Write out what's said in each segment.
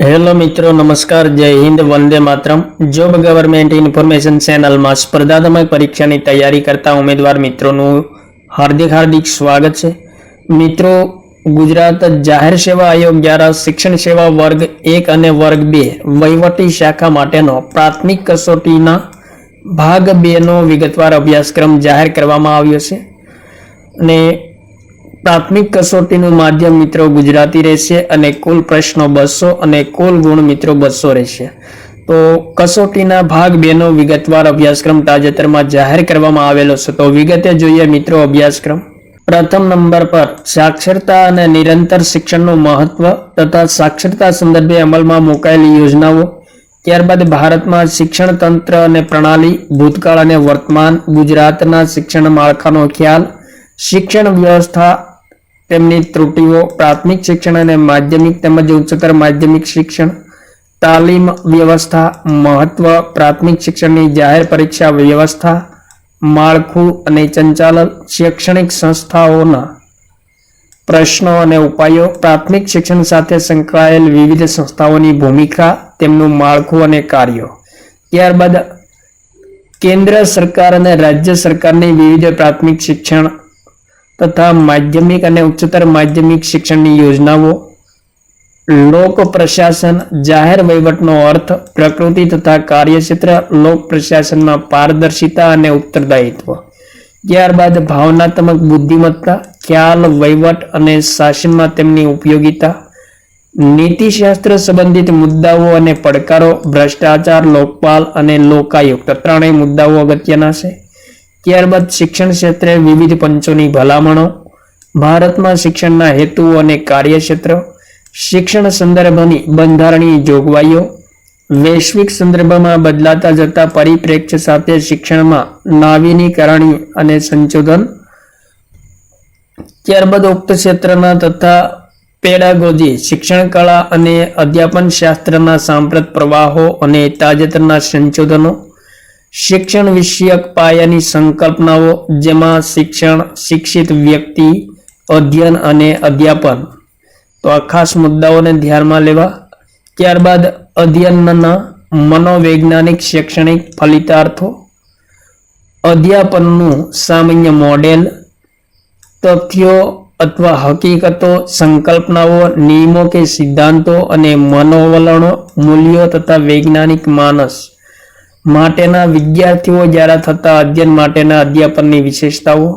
Hello મિત્રો, નમસ્કાર, જય Hind, Vande Mataram. Job government information ચેનલમાં સ્પર્ધાત્મક પરીક્ષાની તૈયારી કરતા ઉમેદવાર મિત્રોનું હાર્દિક સ્વાગત છે. મિત્રો, ગુજરાત જાહેર સેવા આયોગ દ્વારા શિક્ષણ સેવા વર્ગ 1 અને વર્ગ 2 વહીવટી શાખા માટેનો પ્રાથમિક કસોટીના ભાગ 2 નો વિગતવાર અભ્યાસક્રમ જાહેર કરવામાં આવ્યો છે અને પ્રાથમિક કસોટીનું માધ્યમ મિત્રો ગુજરાતી રહેશે અને કુલ પ્રશ્નો 200 અને કુલ ગુણ મિત્રો 200 રહેશે. તો કસોટીના ભાગ 2 નો વિગતવાર અભ્યાસક્રમ તાજેતરમાં જાહેર કરવામાં આવેલો છે. તો વિગતે જોઈએ મિત્રો અભ્યાસક્રમ. પ્રથમ નંબર પર સાક્ષરતા અને નિરંતર શિક્ષણનું મહત્વ તથા સાક્ષરતા સંદર્ભે અમલમાં મુકાયેલી યોજનાઓ. ત્યારબાદ ભારતમાં શિક્ષણ તંત્ર અને પ્રણાલી, ભૂતકાળ અને વર્તમાન, ગુજરાતના શિક્ષણ માળખાનો ખ્યાલ, શિક્ષણ વ્યવસ્થા તેમની ત્રુટિઓ, પ્રાથમિક શિક્ષણ અને માધ્યમિક તેમજ ઉચ્ચતર માધ્યમિક શિક્ષણ, તાલીમ વ્યવસ્થા, મહત્વ, પ્રાથમિક શિક્ષણની જાહેર પરીક્ષા વ્યવસ્થા, માળખું અને સંચાલન, શૈક્ષણિક સંસ્થાઓના પ્રશ્નો અને ઉપાયો, પ્રાથમિક શિક્ષણ સાથે સંકળાયેલ વિવિધ સંસ્થાઓની ભૂમિકા, તેમનું માળખું અને કાર્યો. ત્યારબાદ કેન્દ્ર સરકાર અને રાજ્ય સરકારની વિવિધ પ્રાથમિક શિક્ષણ તથા માધ્યમિક અને ઉચ્ચતર માધ્યમિક શિક્ષણની યોજનાઓ, લોક પ્રશાસન, જાહેર વહીવટનો અર્થ, પ્રકૃતિ તથા કાર્યક્ષેત્ર, લોક પ્રશાસનમાં પારદર્શિતા અને ઉત્તરદાયિત્વ. ત્યારબાદ ભાવનાત્મક બુદ્ધિમત્તા, ખ્યાલ, વહીવટ અને શાસનમાં તેમની ઉપયોગિતા, નીતિશાસ્ત્ર સંબંધિત મુદ્દાઓ અને પડકારો, ભ્રષ્ટાચાર, લોકપાલ અને લોકાયુક્ત ત્રણેય મુદ્દાઓ અગત્યના છે. ત્યારબાદ શિક્ષણ ક્ષેત્રે વિવિધ પંચોની ભલામણો, ભારતમાં શિક્ષણના હેતુઓ અને કાર્યક્ષેત્ર, શિક્ષણ સંદર્ભની બંધારણીય જોગવાઈઓ, વૈશ્વિક સંદર્ભમાં બદલાતા જતા પરિપ્રેક્ષ્ય સાથે શિક્ષણમાં નવીનીકરણ અને સંશોધન. ત્યારબાદ ઉક્ત ક્ષેત્રના તથા પેડાગોજી, શિક્ષણ કળા અને અધ્યાપન શાસ્ત્રના સાંપ્રત પ્રવાહો અને તાજેતરના સંશોધનો, શિક્ષણ વિષયક પાયાની સંકલ્પનાઓ જેમાં શિક્ષણ, શિક્ષિત વ્યક્તિ, અધ્યયન અને અધ્યાપન. તો આ ખાસ મુદ્દાઓને ધ્યાનમાં લેવા. ત્યારબાદ અધ્યયનના મનોવૈજ્ઞાનિક શૈક્ષણિક ફલિતાર્થો, અધ્યાપનનું સામાન્ય મોડેલ, તથ્યો અથવા હકીકતો, સંકલ્પનાઓ, નિયમો કે સિદ્ધાંતો અને મનોવલણો, મૂલ્યો તથા વૈજ્ઞાનિક માનસ માટેના વિદ્યાર્થીઓ દ્વારા થતા અધ્યયન માટેના અધ્યાપનની વિશેષતાઓ.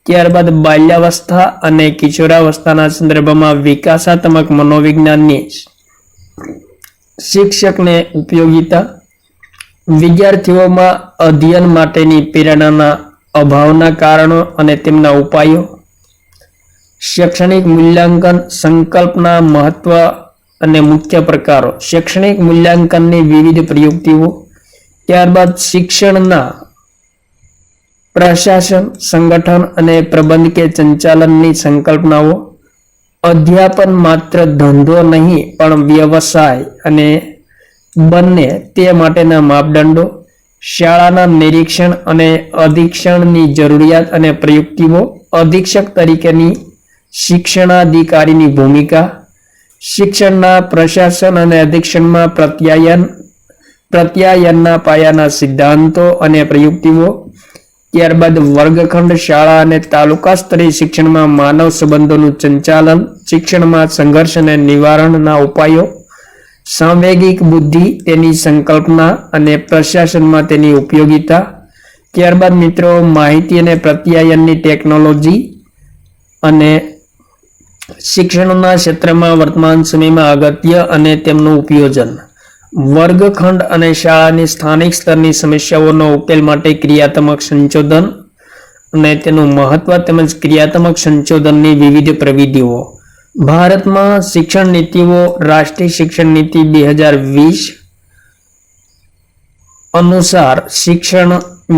ત્યારબાદ બાલ્યાવસ્થા અને કિશોરાવસ્થાના સંદર્ભમાં વિકાસાત્મક મનોવિજ્ઞાનની શિક્ષકને ઉપયોગિતા, વિદ્યાર્થીઓમાં અધ્યયન માટેની પ્રેરણાના અભાવના કારણો અને તેમના ઉપાયો, શૈક્ષણિક મૂલ્યાંકન, સંકલ્પના, મહત્વ અને મુખ્ય પ્રકારો, શૈક્ષણિક મૂલ્યાંકનની વિવિધ પ્રયુક્તિઓ. ત્યારબાદ શિક્ષણના પ્રશાસન, સંગઠન અને પ્રબંધ કે સંચાલનની સંકલ્પનાઓ, અધ્યાપન માત્ર ધંધો નહીં પણ વ્યવસાય અને બંને તે માટેના માપદંડો, શાળાના નિરીક્ષણ અને અધિક્ષણની જરૂરિયાત અને પ્રયુક્તિઓ, અધિક્ષક તરીકેની શિક્ષણાધિકારીની ભૂમિકા, શિક્ષણના પ્રશાસન અને અધિક્ષણમાં પ્રત્યાયનના પાયાના સિદ્ધાંતો અને પ્રયુક્તિઓ. ત્યારબાદ વર્ગખંડ, શાળા અને તાલુકા સ્તરે શિક્ષણમાં માનવ સંબંધોનું સંચાલન, શિક્ષણમાં સંઘર્ષ અને નિવારણના ઉપાયો, સાંવેગિક બુદ્ધિ, તેની સંકલ્પના અને પ્રશાસનમાં તેની ઉપયોગિતા. ત્યારબાદ મિત્રો માહિતી અને પ્રત્યાયનની ટેકનોલોજી અને શિક્ષણના ક્ષેત્રમાં વર્તમાન સમયમાં અગત્ય અને તેમનું ઉપયોજન, વર્ગખંડ અને શાળાની સ્થાનિક સ્તરની સમસ્યાઓનો ઉકેલ માટે ક્રિયાત્મક સંશોધન અને તેનું મહત્વ તેમજ ક્રિયાત્મક સંશોધનની વિવિધ પ્રવિધિઓ. ભારતમાં શિક્ષણ નીતિઓ, રાષ્ટ્રીય શિક્ષણ નીતિ 2020 અનુસાર શિક્ષણ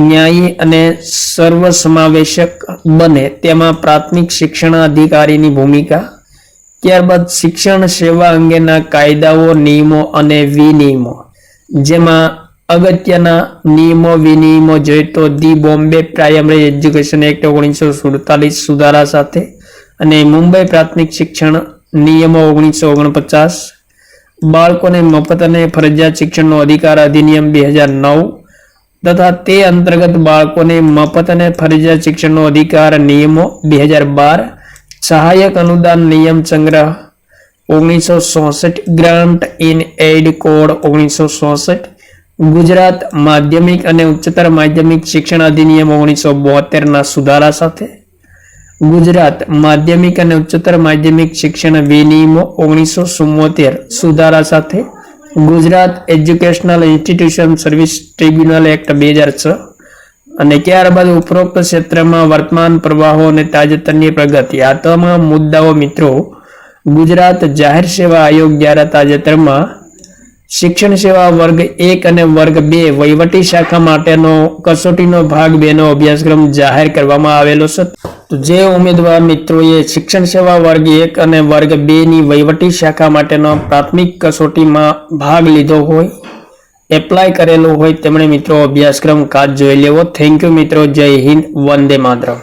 ન્યાયી અને સર્વસમાવેશક બને તેમાં પ્રાથમિક શિક્ષણાધિકારીની ભૂમિકા. ત્યારબાદ શિક્ષણ સેવા અંગેના કાયદાઓ, નિયમો અને વિનિયમો, જેમાં અગત્યના નિયમો વિનિયમો જોઈએ તો the Bombay primary education act 1947 સુધારા સાથે અને મુંબઈ પ્રાથમિક શિક્ષણ નિયમો 1949 બાળકોને મફત અને ફરજિયાત શિક્ષણનો અધિકાર અધિનિયમ 2009 તથા તે અંતર્ગત બાળકોને મફત અને ફરજિયાત શિક્ષણનો અધિકાર નિયમો 2012, સહાયક અનુદાન નિયમ સંગ્રહ 1967, grant in add code 1967, Gujarat માધ્યમિક અને ઉચ્ચતર માધ્યમિક શિક્ષણ અધિનિયમ 1972 ના સુધારા સાથે, ગુજરાત માધ્યમિક અને ઉચ્ચતર માધ્યમિક શિક્ષણ વિનિયમો 1974 સુધારા સાથે, Gujarat educational institution service tribunal act 2006 અને ત્યારબાદ ઉપરોક્ત ક્ષેત્રમાં વર્તમાન પ્રવાહો અને તાજેતરની પ્રગતિ, આ તમામ મુદ્દાઓ મિત્રો ગુજરાત જાહેર સેવા આયોગ દ્વારા તાજેતરમાં શિક્ષણ સેવા વર્ગ 1 અને વર્ગ 2 વહીવટી શાખા માટેનો કસોટીનો ભાગ 2 નો અભ્યાસક્રમ જાહેર કરવામાં આવેલો છે. તો જે ઉમેદવાર મિત્રોએ શિક્ષણ સેવા વર્ગ 1 અને વર્ગ 2 ની વહીવટી શાખા માટેનો પ્રાથમિક કસોટીમાં ભાગ લીધો હોય, એપ્લાય કરેલો હોય તેમણે મિત્રો અભ્યાસક્રમ ખાસ જોઈ લેવો. થેન્ક યુ મિત્રો. જય હિન્દ. વંદે માતરમ.